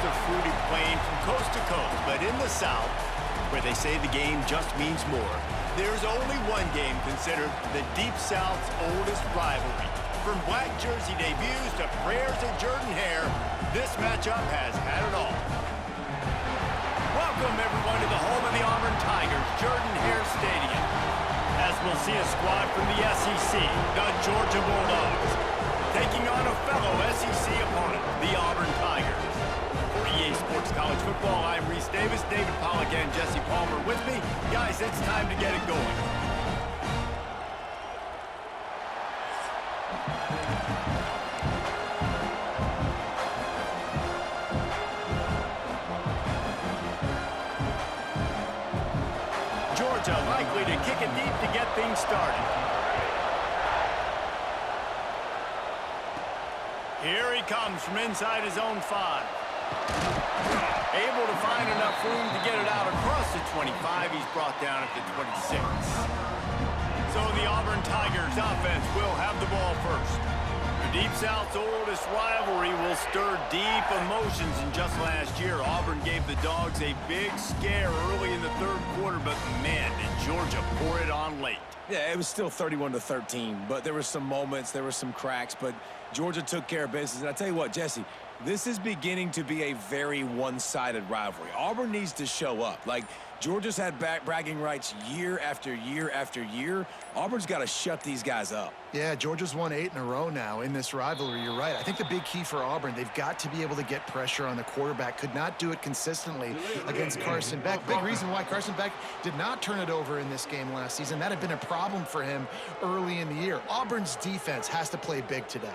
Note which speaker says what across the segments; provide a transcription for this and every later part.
Speaker 1: the fruity plain from coast to coast, but in the South, where they say the game just means more, there's only one game considered the Deep South's oldest rivalry. From black jersey debuts to prayers of Jordan Hare, this matchup has had it all. Welcome, everyone, to the home of the Auburn Tigers, Jordan Hare Stadium. As we'll see a squad from the SEC, the Georgia Bulldogs, taking on a fellow SEC opponent, the Auburn Tigers. For EA Sports College Football, I'm Reese Davis, David Pollack, and Jesse Palmer with me. Guys, it's time to get it going. Georgia likely to kick it deep to get things started. Here he comes from inside his own 5. Able to find enough room to get it out across the 25. He's brought down at the 26. So the Auburn Tigers offense will have the ball first. The Deep South's oldest rivalry will stir deep emotions. And just last year, Auburn gave the Dogs a big scare early in the third quarter, but man, did Georgia pour it on late.
Speaker 2: Yeah, it was still 31-13, but there were some moments, there were some cracks, but Georgia took care of business. And I tell you what, Jesse, this is beginning to be a very one-sided rivalry. Auburn needs to show up. Like, Georgia's had bragging rights year after year after year. Auburn's got to shut these guys up.
Speaker 3: Yeah, Georgia's won 8 in a row now in this rivalry. You're right. I think the big key for Auburn, they've got to be able to get pressure on the quarterback. Could not do it consistently against Carson Beck. Big reason why Carson Beck did not turn it over in this game last season. That had been a problem for him early in the year. Auburn's defense has to play big today.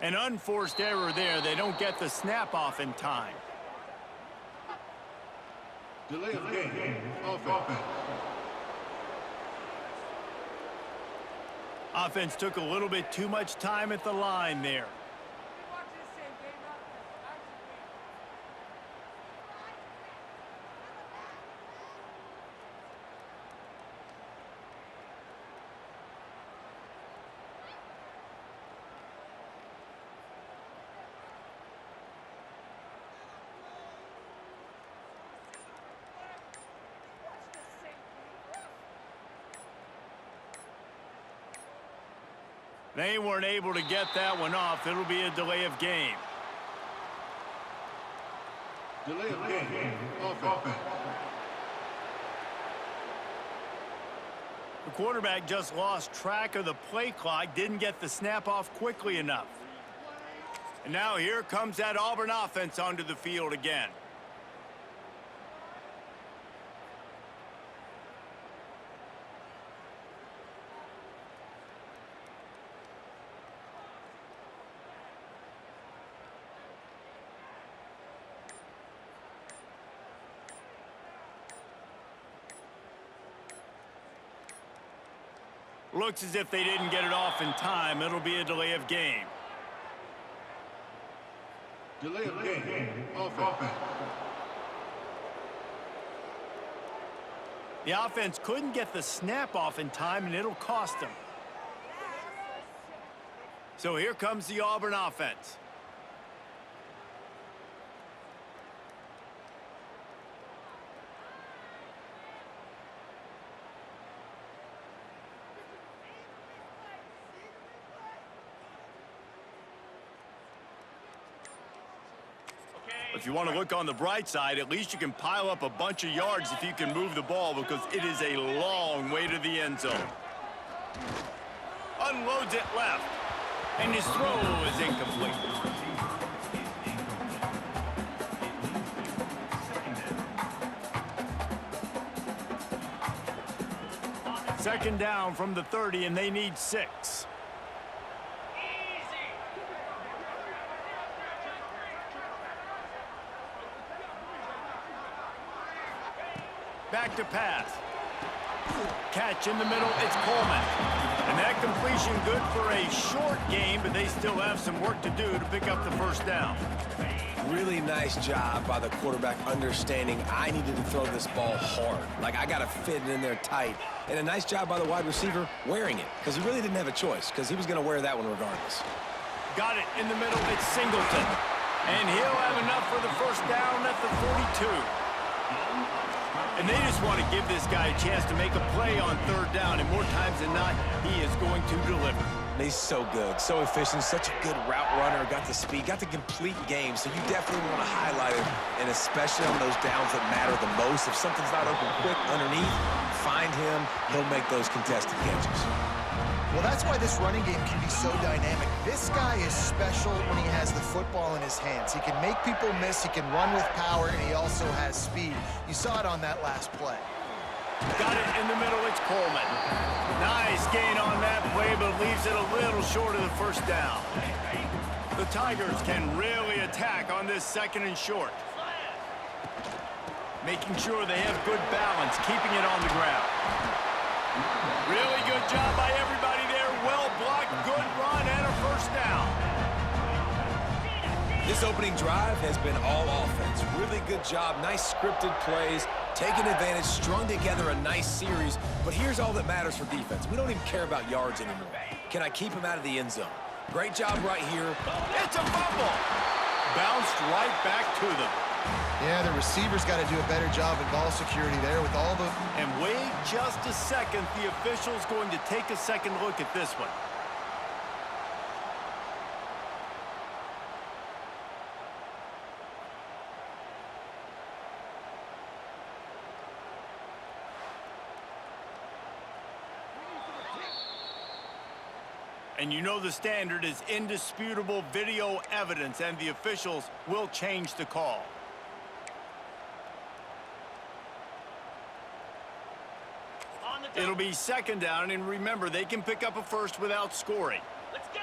Speaker 1: An unforced error there. They don't get the snap off in time.
Speaker 4: Delay of game. Offense.
Speaker 1: Offense took a little bit too much time at the line there. They weren't able to get that one off. It'll be a delay of game.
Speaker 4: Delay of game. Offense.
Speaker 1: The quarterback just lost track of the play clock, didn't get the snap off quickly enough. And now here comes that Auburn offense onto the field again. Looks as if they didn't get it off in time. It'll be a delay of game.
Speaker 4: Delay of game. Offense.
Speaker 1: The offense couldn't get the snap off in time, and it'll cost them. So here comes the Auburn offense. If you want to look on the bright side, at least you can pile up a bunch of yards if you can move the ball, because it is a long way to the end zone. Unloads it left, and his throw is incomplete. Second down from the 30, and they need 6. Back to pass. Catch in the middle, it's Coleman. And that completes Situation good for a short game, but they still have some work to do to pick up the first down.
Speaker 2: Really nice job by the quarterback understanding I needed to throw this ball hard. Like, I got to fit it in there tight. And a nice job by the wide receiver wearing it, because he really didn't have a choice, because he was going to wear that one regardless.
Speaker 1: Got it in the middle. It's Singleton. And he'll have enough for the first down at the 42. And they just want to give this guy a chance to make a play on third down, and more times than not, he is going to deliver.
Speaker 2: He's so good, so efficient, such a good route runner, got the speed, got the complete game, so you definitely want to highlight it, and especially on those downs that matter the most. If something's not open quick underneath, find him, he'll make those contested catches.
Speaker 3: Well, that's why this running game can be so dynamic. This guy is special when he has the football in his hands. He can make people miss, he can run with power, and he also has speed. You saw it on that last play.
Speaker 1: Got it in the middle, it's Coleman. Nice gain on that play, but leaves it a little short of the first down. The Tigers can really attack on this second and short. Making sure they have good balance, keeping it on the ground. Really good job by everybody there. Well blocked, good run, and a first down.
Speaker 2: This opening drive has been all offense. Really good job, nice scripted plays, taking advantage, strung together a nice series. But here's all that matters for defense. We don't even care about yards anymore. Can I keep him out of the end zone? Great job right here.
Speaker 1: It's a fumble. Bounced right back to them.
Speaker 3: Yeah, the receiver's got to do a better job at ball security there with all the...
Speaker 1: And wait just a second. The official's going to take a second look at this one. And you know the standard is indisputable video evidence, and the officials will change the call. It'll be second down, and remember, they can pick up a first without scoring. Let's go!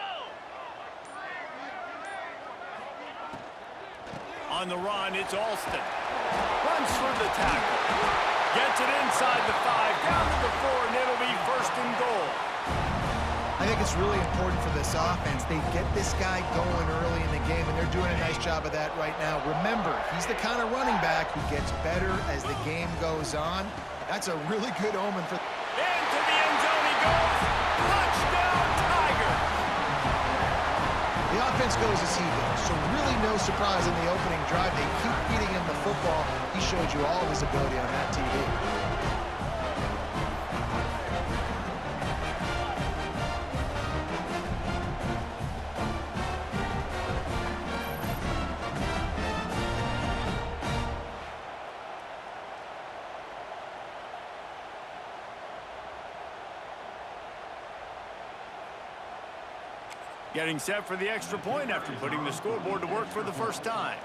Speaker 1: On the run, it's Alston. Runs through the tackle. Gets it inside the 5, down to the 4, and it'll be first and goal.
Speaker 3: I think it's really important for this offense. They get this guy going early in the game, and they're doing a nice job of that right now. Remember, he's the kind of running back who gets better as the game goes on. That's a really good omen for...
Speaker 1: Into the end zone he goes. Touchdown, Tiger.
Speaker 3: The offense goes as he goes, so really no surprise in the opening drive. They keep feeding him the football. He showed you all of his ability on that TV.
Speaker 1: Getting set for the extra point after putting the scoreboard to work for the first time.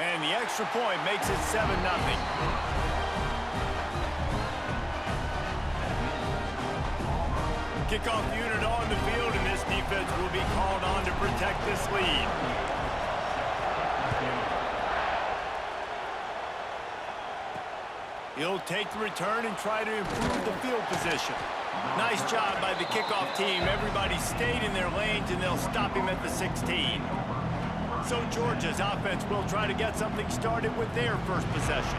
Speaker 1: And the extra point makes it 7-0. Kickoff unit on the field, and this defense will be called on to protect this lead. He'll take the return and try to improve the field position. Nice job by the kickoff team. Everybody stayed in their lanes, and they'll stop him at the 16. So Georgia's offense will try to get something started with their first possession.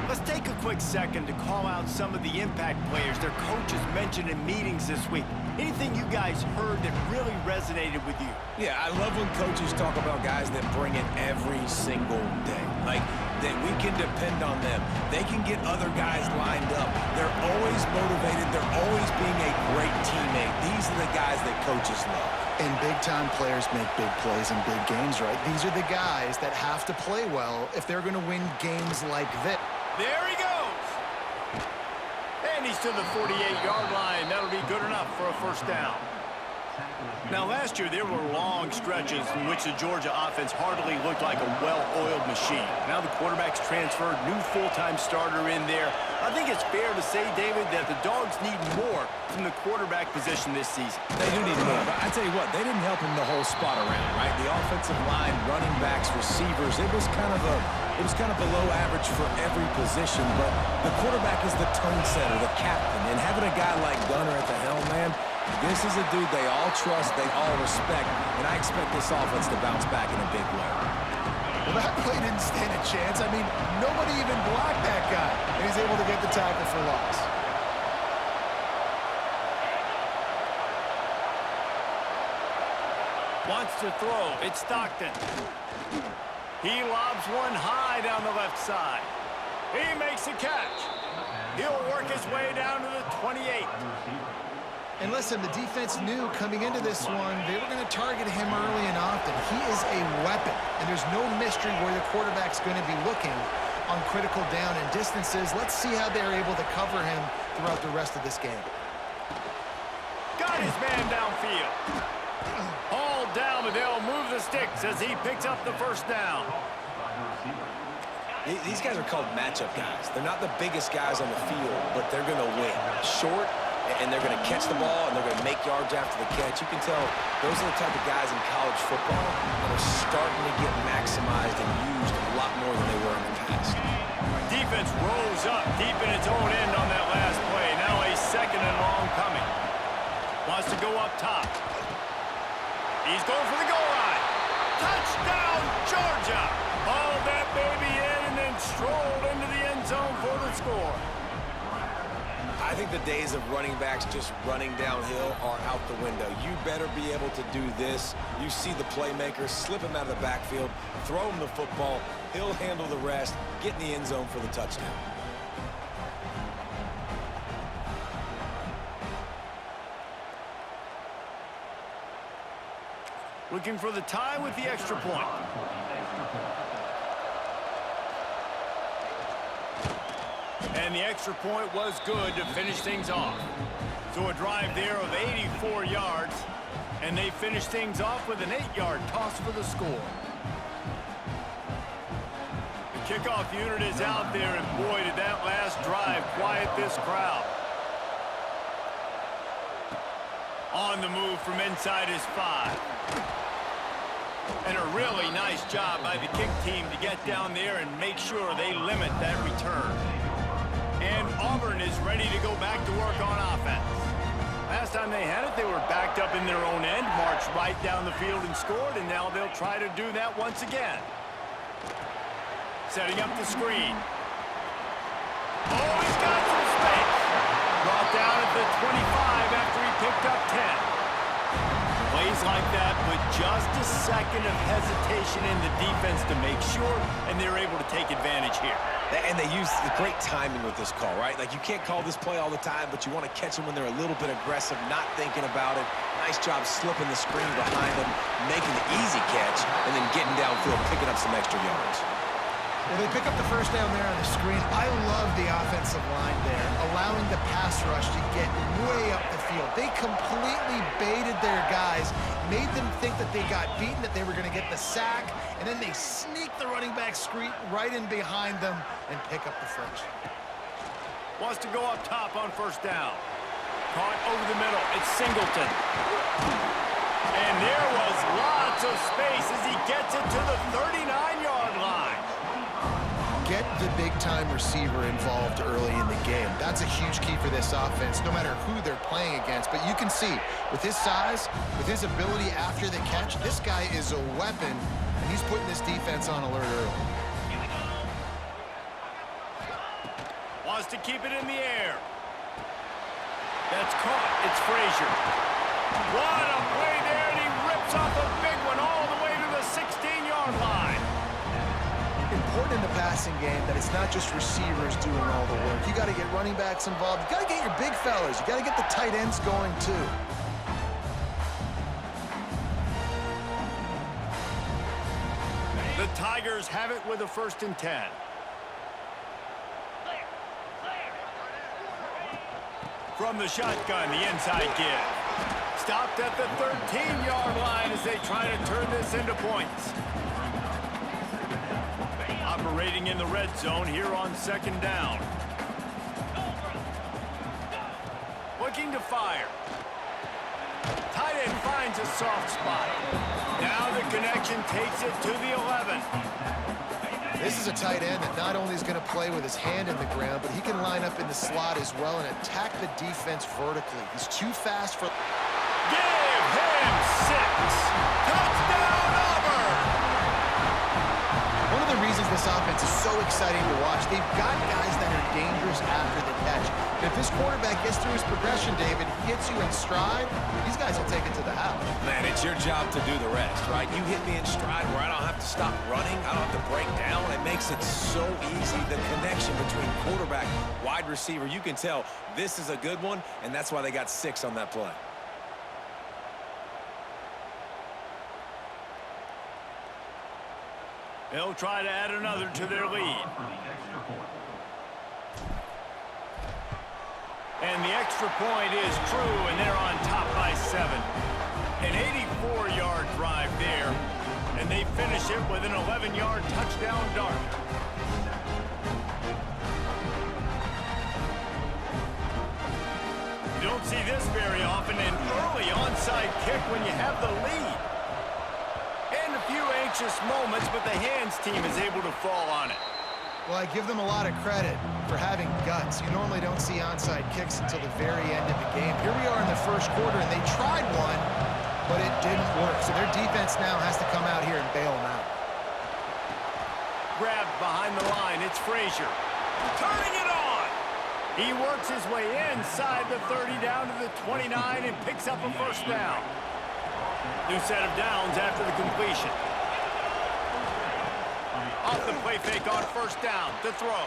Speaker 1: Let's take a quick second to call out some of the impact players their coaches mentioned in meetings this week. Anything you guys heard that really resonated with you?
Speaker 2: Yeah, I love when coaches talk about guys that bring it every single day. Like, that we can depend on them. They can get other guys lined up. They're always motivated. They're always being a great teammate. These are the guys that coaches love.
Speaker 3: And big-time players make big plays in big games, right? These are the guys that have to play well if they're going to win games like this.
Speaker 1: There he goes. And he's to the 48-yard line. That'll be good enough for a first down. Now, last year, there were long stretches in which the Georgia offense hardly looked like a well-oiled machine. Now the quarterback's transferred, new full-time starter in there. I think it's fair to say, David, that the Dogs need more from the quarterback position this season.
Speaker 2: They do need more, but I tell you what, they didn't help him the whole spot around, right? The offensive line, running backs, receivers, it was kind of below average for every position, but the quarterback is the tone setter, the captain, and having a guy like Gunner This is a dude they all trust, they all respect, and I expect this offense to bounce back in a big way.
Speaker 3: Well, that play didn't stand a chance. I mean, nobody even blocked that guy, and he's able to get the tackle for loss.
Speaker 1: Wants to throw. It's Stockton. He lobs one high down the left side. He makes a catch. He'll work his way down to the 28.
Speaker 3: And listen, the defense knew coming into this one, they were going to target him early and often. He is a weapon, and there's no mystery where the quarterback's going to be looking on critical down and distances. Let's see how they're able to cover him throughout the rest of this game.
Speaker 1: Got his man downfield. All down, but they'll move the sticks as he picks up the first down.
Speaker 2: These guys are called matchup guys. They're not the biggest guys on the field, but they're going to win. Short, and they're going to catch the ball, and they're going to make yards after the catch. You can tell those are the type of guys in college football that are starting to get maximized and used a lot more than they were in the past.
Speaker 1: Defense rose up deep in its own end on that last play. Now a second and long coming. Wants to go up top. He's going for the goal line. Touchdown, Georgia! Hauled that baby in and then strolled into the end zone for the score.
Speaker 2: I think the days of running backs just running downhill are out the window. You better be able to do this. You see the playmaker, slip him out of the backfield, throw him the football, he'll handle the rest, get in the end zone for the touchdown.
Speaker 1: Looking for the tie with the extra point. And the extra point was good to finish things off. So a drive there of 84 yards, and they finish things off with an 8-yard toss for the score. The kickoff unit is out there, and boy, did that last drive quiet this crowd. On the move from inside his 5. And a really nice job by the kick team to get down there and make sure they limit that return. And Auburn is ready to go back to work on offense. Last time they had it, they were backed up in their own end, marched right down the field and scored, and now they'll try to do that once again. Setting up the screen. Oh, he's got some space. Brought down at the 25 after he picked up 10. Plays like that with just a second of hesitation in the defense to make sure, and they're able to take advantage here.
Speaker 2: And they use the great timing with this call, right? Like, you can't call this play all the time, but you want to catch them when they're a little bit aggressive, not thinking about it. Nice job slipping the screen behind them, making the easy catch, and then getting downfield, picking up some extra yards.
Speaker 3: Well, they pick up the first down there on the screen. I love the offensive line there, allowing the pass rush to get way up the field. They completely baited their guys, made them think that they got beaten, that they were going to get the sack, and then they sneak the running back screen right in behind them and pick up the first.
Speaker 1: Wants to go up top on first down. Caught over the middle. It's Singleton. And there was lots of space as he gets it to the 39-yard line.
Speaker 3: Get the big-time receiver involved early in the game. That's a huge key for this offense, no matter who they're playing against. But you can see, with his size, with his ability after the catch, this guy is a weapon, and he's putting this defense on alert early.
Speaker 1: Wants to keep it in the air. That's caught. It's Frazier. What a play there, and he rips off a big one all the way to the 16-yard line.
Speaker 3: Important in the passing game that it's not just receivers doing all the work. You got to get running backs involved. You got to get your big fellas. You got to get the tight ends going too.
Speaker 1: The Tigers have it with a 1st and 10. From the shotgun, the inside give. Stopped at the 13-yard line as they try to turn this into points. Operating in the red zone here on 2nd down. Looking to fire. Tight end finds a soft spot. Now the connection takes it to the 11.
Speaker 3: This is a tight end that not only is going to play with his hand in the ground, but he can line up in the slot as well and attack the defense vertically. He's too fast for...
Speaker 1: Give him 6. Touchdown, Auburn!
Speaker 3: One of the reasons this offense is so exciting to watch, they've got guys that are dangerous after the catch. And if this quarterback gets through his progression, David, hits you in stride, these guys will take it to the house.
Speaker 2: Man, it's your job to do the rest, right? You hit me in stride where I don't have to stop running. I don't have to break down. It makes it so easy. The connection between quarterback, wide receiver, you can tell this is a good one, and that's why they got 6 on that play.
Speaker 1: They'll try to add another to their lead. And the extra point is true, and they're on top by 7. An 84-yard drive there, and they finish it with an 11-yard touchdown dart. You don't see this very often, an early onside kick when you have the lead. And a few anxious moments, but the hands team is able to fall on it.
Speaker 3: Well, I give them a lot of credit for having guts. You normally don't see onside kicks until the very end of the game. Here we are in the first quarter, and they tried one, but it didn't work. So their defense now has to come out here and bail them out.
Speaker 1: Grabbed behind the line, it's Frazier. Turning it on! He works his way inside the 30 down to the 29 and picks up a first down. New set of downs after the completion. Off the play fake on first down. The throw.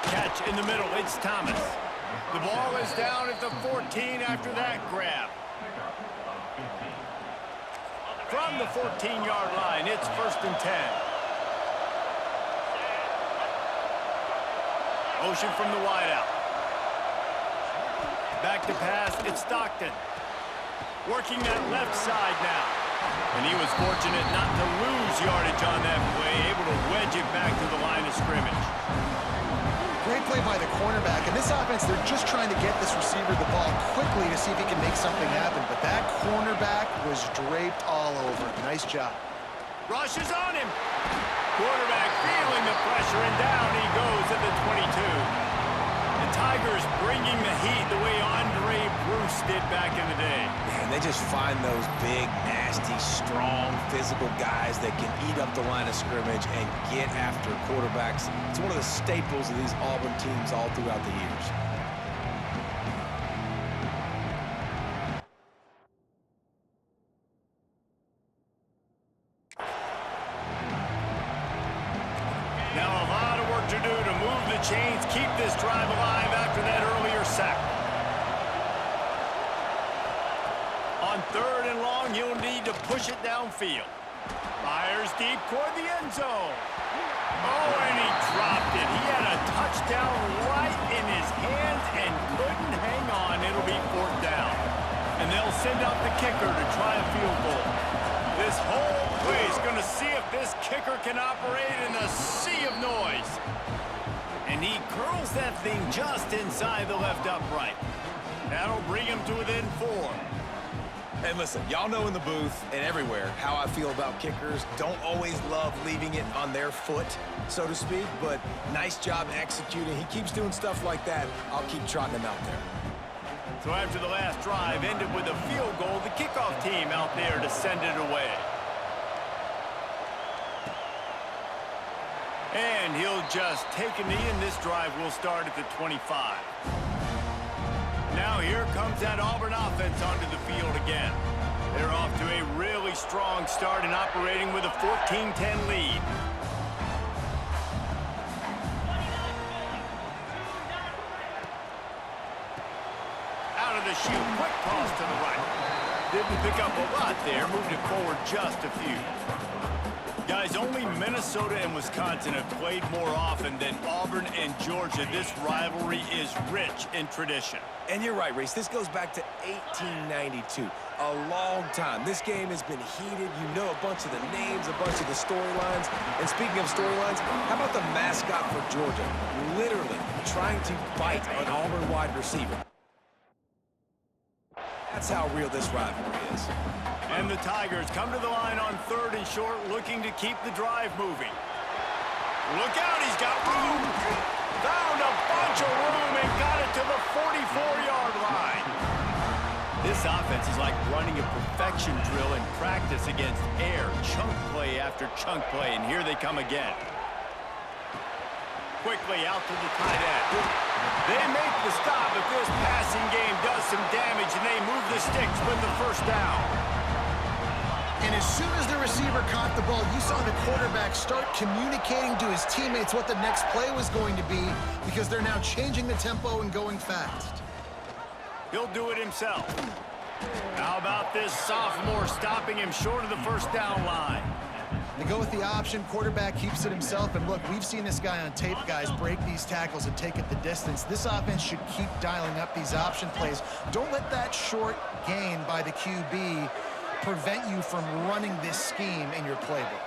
Speaker 1: Catch in the middle. It's Thomas. The ball is down at the 14 after that grab. From the 14-yard line, it's 1st and 10. Motion from the wideout. Back to pass. It's Stockton. Working that left side now. And he was fortunate not to lose yardage on that play, able to wedge it back to the line of scrimmage.
Speaker 3: Great play by the cornerback. And this offense, they're just trying to get this receiver the ball quickly to see if he can make something happen. But that cornerback was draped all over him. Nice job.
Speaker 1: Rush is on him. Quarterback feeling the pressure, and down he goes at the 22. The Tigers bringing the heat the way Andre Bruce did back in the day.
Speaker 2: Man, they just find those big, nasty, strong, physical guys that can eat up the line of scrimmage and get after quarterbacks. It's one of the staples of these Auburn teams all throughout the years.
Speaker 1: Now a lot of work to do to move the chains, keep this drive alive after that earlier sack. On 3rd and long, he'll need to push it downfield. Fires deep toward the end zone. Oh, and he dropped it. He had a touchdown right in his hands and couldn't hang on. It'll be 4th down. And they'll send out the kicker to try a field goal. This whole play is going to see if this kicker can operate in a sea of noise. And he curls that thing just inside the left upright. That'll bring him to within 4.
Speaker 2: Hey, listen, y'all know in the booth and everywhere how I feel about kickers. Don't always love leaving it on their foot, so to speak, but nice job executing. He keeps doing stuff like that. I'll keep trotting him out there.
Speaker 1: So after the last drive ended with a field goal, the kickoff team out there to send it away. And he'll just take a knee, and this drive will start at the 25. Now here comes that Auburn offense onto the field again. They're off to a really strong start and operating with a 14-10 lead. Out of the chute, quick toss to the right. Didn't pick up a lot there, moved it forward just a few. Guys, only Minnesota and Wisconsin have played more often than Auburn and Georgia. This rivalry is rich in tradition.
Speaker 2: And you're right, Reese. This goes back to 1892. A long time. This game has been heated. You know a bunch of the names, a bunch of the storylines. And speaking of storylines, how about the mascot for Georgia? Literally trying to bite an Auburn wide receiver. That's how real this rivalry is.
Speaker 1: And the Tigers come to the line on 3rd and short, looking to keep the drive moving. Look out, he's got room. Found a bunch of room and got it to the 44-yard line. This offense is like running a perfection drill in practice against air. Chunk play after chunk play, and here they come again. Quickly out to the tight end. They make the stop, but this passing game does some damage, and they move the sticks with the first down.
Speaker 3: And as soon as the receiver caught the ball, you saw the quarterback start communicating to his teammates what the next play was going to be, because they're now changing the tempo and going fast.
Speaker 1: He'll do it himself. How about this sophomore stopping him short of the first down line?
Speaker 3: They go with the option. Quarterback keeps it himself. And look, we've seen this guy on tape, guys, break these tackles and take it the distance. This offense should keep dialing up these option plays. Don't let that short gain by the QB prevent you from running this scheme in your playbook.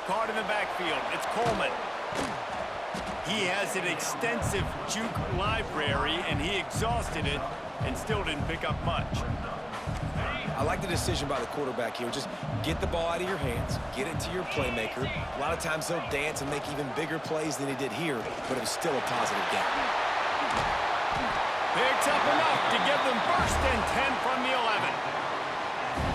Speaker 1: Caught in the backfield. It's Coleman. He has an extensive juke library, and he exhausted it and still didn't pick up much.
Speaker 2: I like the decision by the quarterback here. Just get the ball out of your hands, get it to your playmaker. A lot of times he'll dance and make even bigger plays than he did here, but it was still a positive game.
Speaker 1: Picks up enough to give them first and 10 from the 11.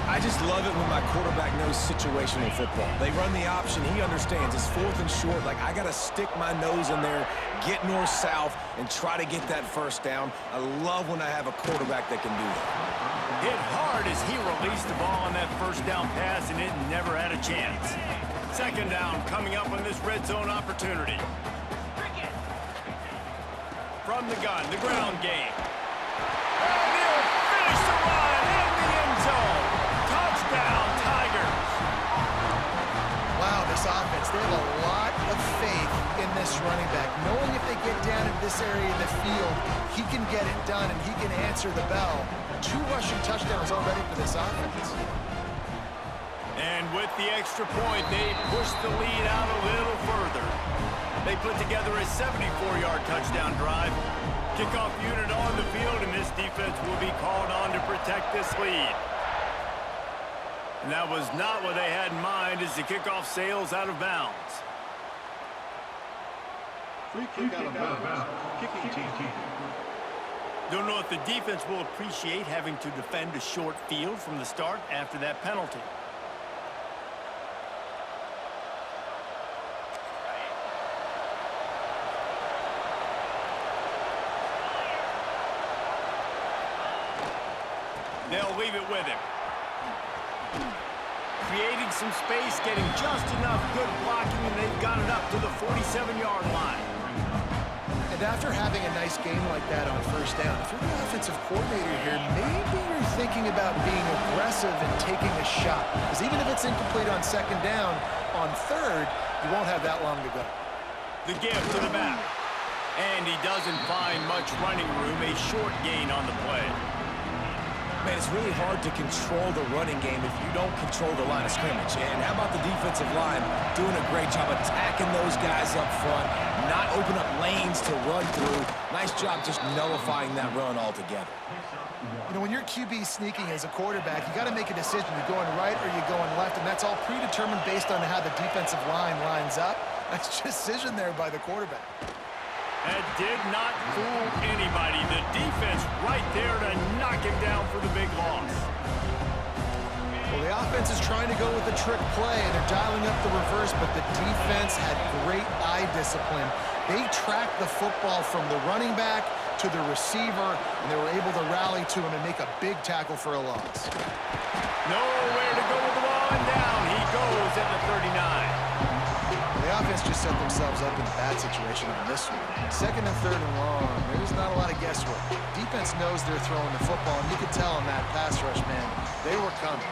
Speaker 2: I just love it when my quarterback knows situational football. They run the option. He understands. It's 4th and short. Like, I got to stick my nose in there, get north-south, and try to get that first down. I love when I have a quarterback that can do that.
Speaker 1: Hit hard as he released the ball on that first down pass, and it never had a chance. Second down coming up on this red zone opportunity. From the gun, the ground game. And he'll finish the run in the end zone. Touchdown, Tigers.
Speaker 3: Wow, this offense, they have a lot of faith in this running back, knowing if they get down in this area of the field, he can get it done and he can answer the bell. 2 rushing touchdowns already for this offense.
Speaker 1: And with the extra point, they push the lead out a little further. They put together a 74-yard touchdown drive. Kickoff unit on the field, and this defense will be called on to protect this lead. And that was not what they had in mind as the kickoff sails out of bounds.
Speaker 4: Free kick out of bounds. Kicking team.
Speaker 1: Don't know if the defense will appreciate having to defend a short field from the start after that penalty. They'll leave it with him. Creating some space, getting just enough good blocking, and they've got it up to the 47-yard line.
Speaker 3: And after having a nice game like that on first down, if you're the offensive coordinator here, maybe you're thinking about being aggressive and taking a shot. Because even if it's incomplete on second down, on third, you won't have that long to go.
Speaker 1: The give to the back. And he doesn't find much running room, a short gain on the play.
Speaker 2: Man, it's really hard to control the running game if you don't control the line of scrimmage. And how about the defensive line doing a great job attacking those guys up front, not open up lanes to run through. Nice job just nullifying that run altogether.
Speaker 3: You know, when your QB sneaking as a quarterback, you got to make a decision. You're going right or you're going left, and that's all predetermined based on how the defensive line lines up. Nice decision there by the quarterback.
Speaker 1: That did not fool anybody. The defense right there to knock him down for the big loss.
Speaker 3: Well, the offense is trying to go with a trick play, and they're dialing up the reverse, but the defense had great eye discipline. They tracked the football from the running back to the receiver, and they were able to rally to him and make a big tackle for a loss.
Speaker 1: Nowhere to go with the ball, and down he goes at the 39.
Speaker 3: The offense just set themselves up in a bad situation on this one. Second and third and long, there's not a lot of guesswork. Defense knows they're throwing the football, and you could tell in that pass rush, man, they were coming.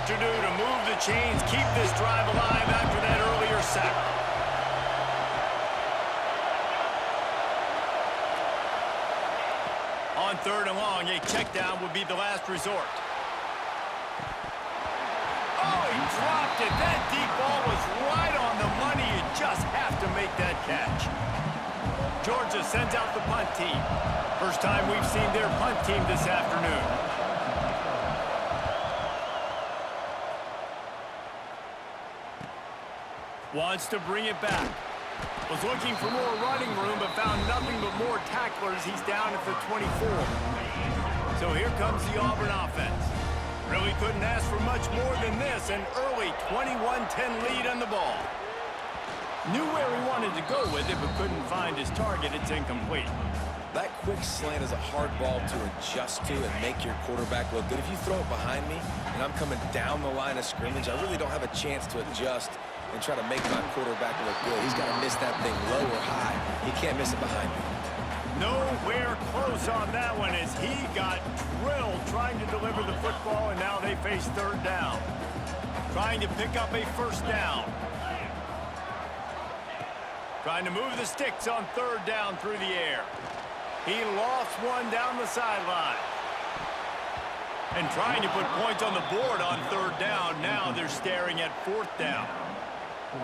Speaker 1: To do to move the chains, keep this drive alive after that earlier sack. On third and long, a check down would be the last resort. Oh, he dropped it. That deep ball was right on the money. It just have to make that catch. Georgia sends out the punt team. First time we've seen their punt team this afternoon. Wants to bring it back. Was looking for more running room, but found nothing but more tacklers. He's down at the 24. So here comes the Auburn offense. Really couldn't ask for much more than this. An early 21-10 lead on the ball. Knew where he wanted to go with it, but couldn't find his target. It's incomplete.
Speaker 2: That quick slant is a hard ball to adjust to and make your quarterback look good. If you throw it behind me and I'm coming down the line of scrimmage, I really don't have a chance to adjust and try to make my quarterback look good. He's got to miss that thing low or high. He can't miss it behind me.
Speaker 1: Nowhere close on that one as he got drilled trying to deliver the football, and now they face third down. Trying to pick up a first down. Trying to move the sticks on third down through the air. He lost one down the sideline. And trying to put points on the board on third down. Now they're staring at fourth down.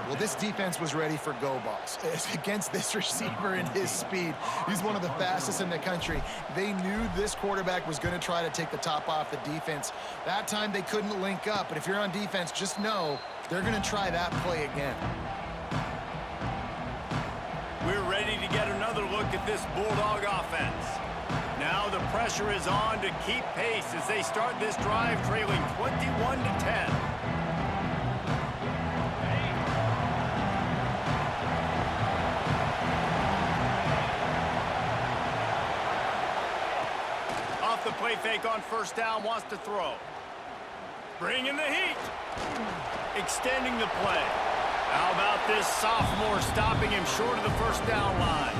Speaker 3: Well, this defense was ready for go balls. Against this receiver and his speed, he's one of the fastest in the country. They knew this quarterback was going to try to take the top off the defense. That time they couldn't link up, but if you're on defense, just know they're going to try that play again.
Speaker 1: We're ready to get another look at this Bulldog offense. Now the pressure is on to keep pace as they start this drive trailing 21-10. Off the play fake on first down, wants to throw. Bringing the heat. Extending the play. How about this sophomore stopping him short of the first down line?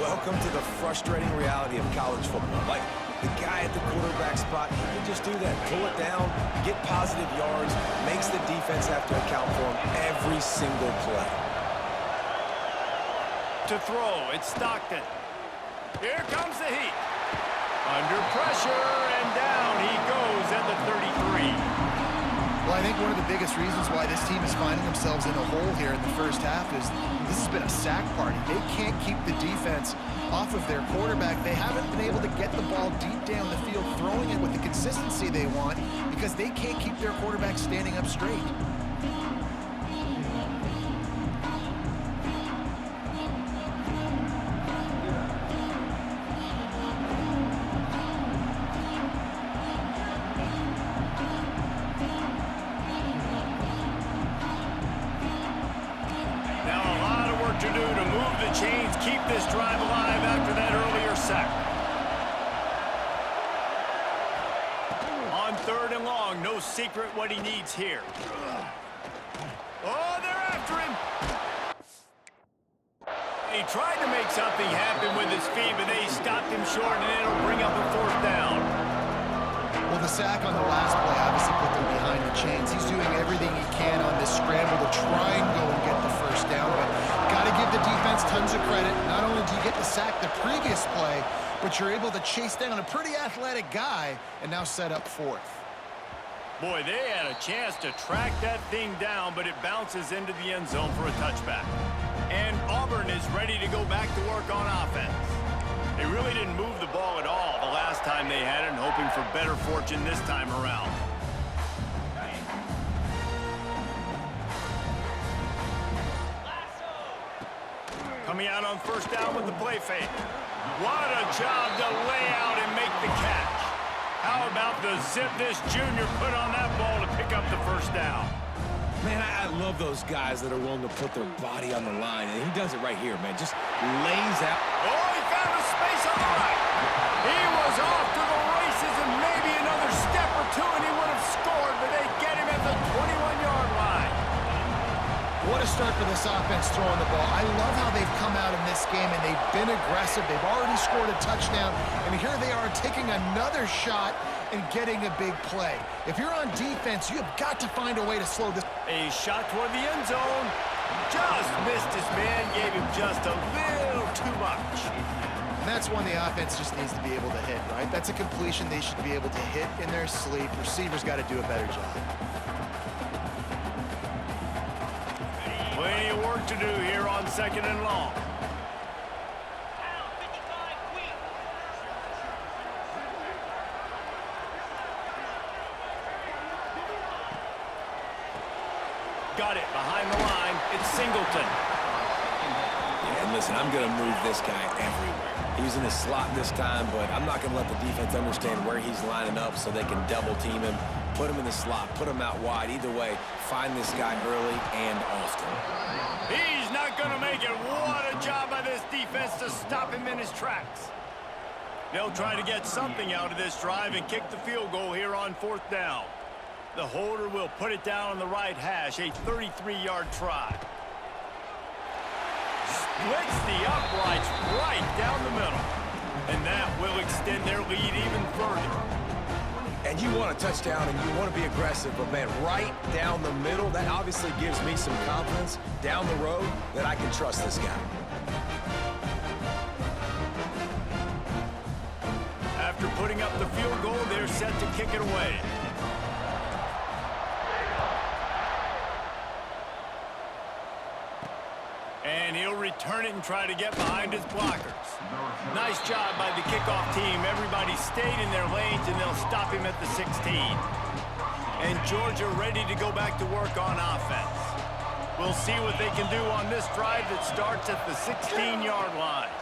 Speaker 2: Welcome to the frustrating reality of college football. Like, the guy at the quarterback spot, he can just do that. Pull it down, get positive yards, makes the defense have to account for him every single play.
Speaker 1: To throw, it's Stockton. Here comes the heat. Under pressure, and down he goes at the 33.
Speaker 3: Well, I think one of the biggest reasons why this team is finding themselves in a hole here in the first half is this has been a sack party. They can't keep the defense off of their quarterback. They haven't been able to get the ball deep down the field, throwing it with the consistency they want because they can't keep their quarterback standing up straight.
Speaker 1: To do to move the chains, keep this drive alive after that earlier sack. On third and long, no secret what he needs here. Oh, they're after him. He tried to make something happen with his feet, but they stopped him short, and it'll bring up a fourth down.
Speaker 3: Well, the sack on the last play obviously put them behind the chains. He's doing everything he can on this scramble to try and go and get the first down, but got to give the defense tons of credit. Not only do you get the sack the previous play, but you're able to chase down a pretty athletic guy and now set up fourth.
Speaker 1: Boy, they had a chance to track that thing down, but it bounces into the end zone for a touchback. And Auburn is ready to go back to work on offense. They really didn't move the ball at all the last time they had it, and hoping for better fortune this time around. Coming out on first down with the play fake. What a job to lay out and make the catch. How about the zip this junior put on that ball to pick up the first down?
Speaker 2: Man, I love those guys that are willing to put their body on the line, and he does it right here, man. Just lays out.
Speaker 1: Oh, he found a space on the right. He was off to the races, and maybe another step or two, and he would have scored, but they get him at the 21-yard line.
Speaker 3: What a start for this offense throwing the ball. I love how they've come out in this game, and they've been aggressive. They've already scored a touchdown, and here they are taking another shot and getting a big play. If you're on defense, you have got to find a way to slow this.
Speaker 1: A shot toward the end zone. Just missed his man, gave him just a little too much.
Speaker 3: And that's one the offense just needs to be able to hit, right? That's a completion they should be able to hit in their sleep. Receivers got to do a better job.
Speaker 1: Plenty of work work to do here on 2nd and long. Got it behind the line. It's Singleton.
Speaker 2: Yeah, and listen, I'm going to move this guy everywhere. He's in the slot this time, but I'm not going to let the defense understand where he's lining up so they can double team him, put him in the slot, put him out wide. Either way, find this guy early and often.
Speaker 1: He's not going to make it. What a job by this defense to stop him in his tracks. They'll try to get something out of this drive and kick the field goal here on 4th down. The holder will put it down on the right hash, a 33-yard try. Splits the uprights right down the middle. And that will extend their lead even further.
Speaker 2: And you want a touchdown and you want to be aggressive, but man, right down the middle, that obviously gives me some confidence down the road that I can trust this guy.
Speaker 1: After putting up the field goal, they're set to kick it away. And he'll return it and try to get behind his blockers. Nice job by the kickoff team. Everybody stayed in their lanes, and they'll stop him at the 16. And Georgia ready to go back to work on offense. We'll see what they can do on this drive that starts at the 16-yard line.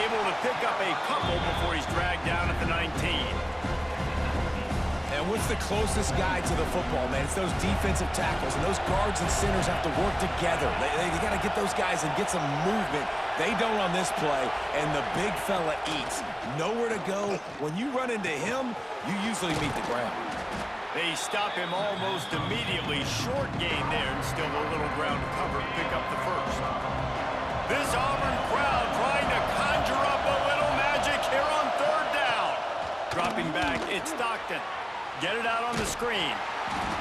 Speaker 1: Able to pick up a couple before he's dragged down at the 19.
Speaker 2: And what's the closest guy to the football, man? It's those defensive tackles, and those guards and centers have to work together. They got to get those guys and get some movement. They don't on this play, and the big fella eats. Nowhere to go. When you run into him, you usually meet the ground.
Speaker 1: They stop him almost immediately. Short gain there, and still a little ground to cover to pick up the first. This Auburn crowd trying to conjure up a little magic here on 3rd down. Dropping back, it's Stockton. Get it out on the screen.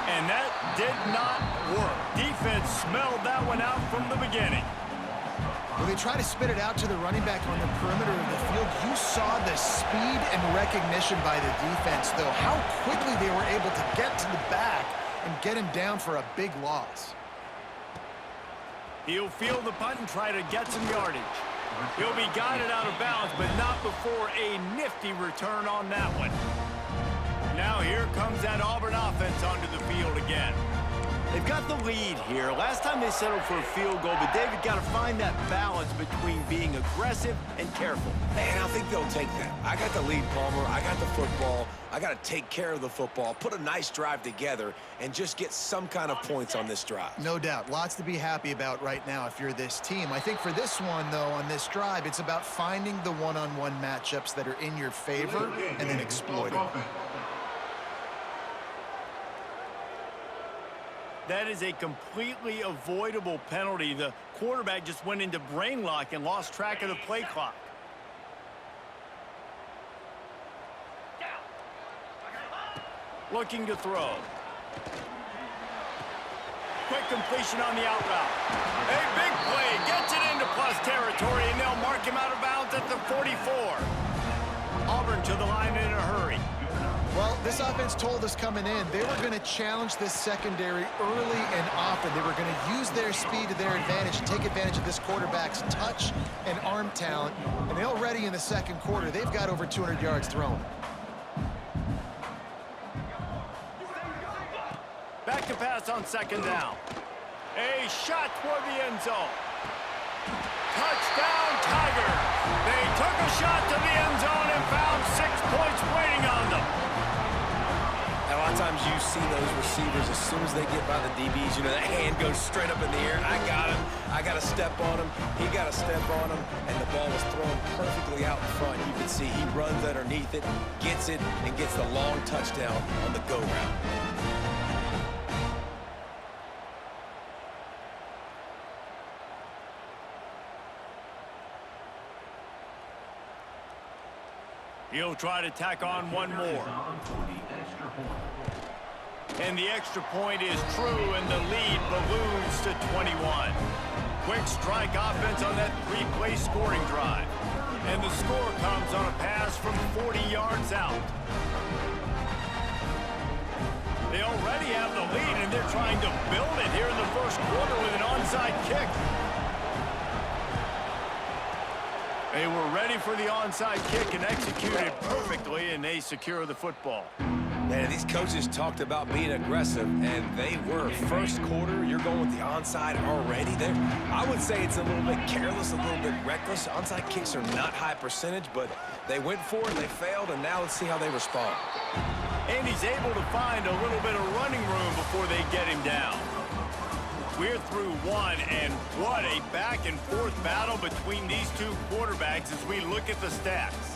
Speaker 1: And that did not work. Defense smelled that one out from the beginning.
Speaker 3: When they try to spit it out to the running back on the perimeter of the field, you saw the speed and recognition by the defense, though. How quickly they were able to get to the back and get him down for a big loss.
Speaker 1: He'll field the punt and try to get some yardage. He'll be guided out of bounds, but not before a nifty return on that one. Now here comes that Auburn offense onto the field again. They've got the lead here. Last time they settled for a field goal, but David got to find that balance between being aggressive and careful.
Speaker 2: And I think they'll take that. I got the lead, Palmer. I got the football. I got to take care of the football, put a nice drive together, and just get some kind of points on this drive.
Speaker 3: No doubt. Lots to be happy about right now if you're this team. I think for this one, though, on this drive, it's about finding the one-on-one matchups that are in your favor and then exploiting them.
Speaker 1: That is a completely avoidable penalty. The quarterback just went into brain lock and lost track of the play clock. Looking to throw. Quick completion on the out route. A big play. Gets it into plus territory, and they'll mark him out of bounds at the 44. Auburn to the line in a hurry.
Speaker 3: Well, this offense told us coming in they were going to challenge this secondary early and often. They were going to use their speed to their advantage and take advantage of this quarterback's touch and arm talent. And already in the second quarter, they've got over 200 yards thrown.
Speaker 1: Back to pass on 2nd down. A shot toward the end zone. Touchdown, Tigers. They took a shot to the end zone and found 6 points waiting on them.
Speaker 2: And a lot of times you see those receivers, as soon as they get by the DBs, you know, that hand goes straight up in the air. I got him. I got to step on him. He got to step on him. And the ball was thrown perfectly out in front. You can see he runs underneath it, gets it, and gets the long touchdown on the go route.
Speaker 1: He'll try to tack on one more. And the extra point is true, and the lead balloons to 21. Quick strike offense on that 3-play scoring drive. And the score comes on a pass from 40 yards out. They already have the lead, and they're trying to build it here in the first quarter with an onside kick. They were ready for the onside kick and executed perfectly, and they secure the football.
Speaker 2: Man, these coaches talked about being aggressive, and they were. First quarter, you're going with the onside already. I would say it's a little bit careless, a little bit reckless. Onside kicks are not high percentage, but they went for it, they failed, and now let's see how they respond.
Speaker 1: And he's able to find a little bit of running room before they get him down. We're through one, and what a back-and-forth battle between these two quarterbacks as we look at the stats.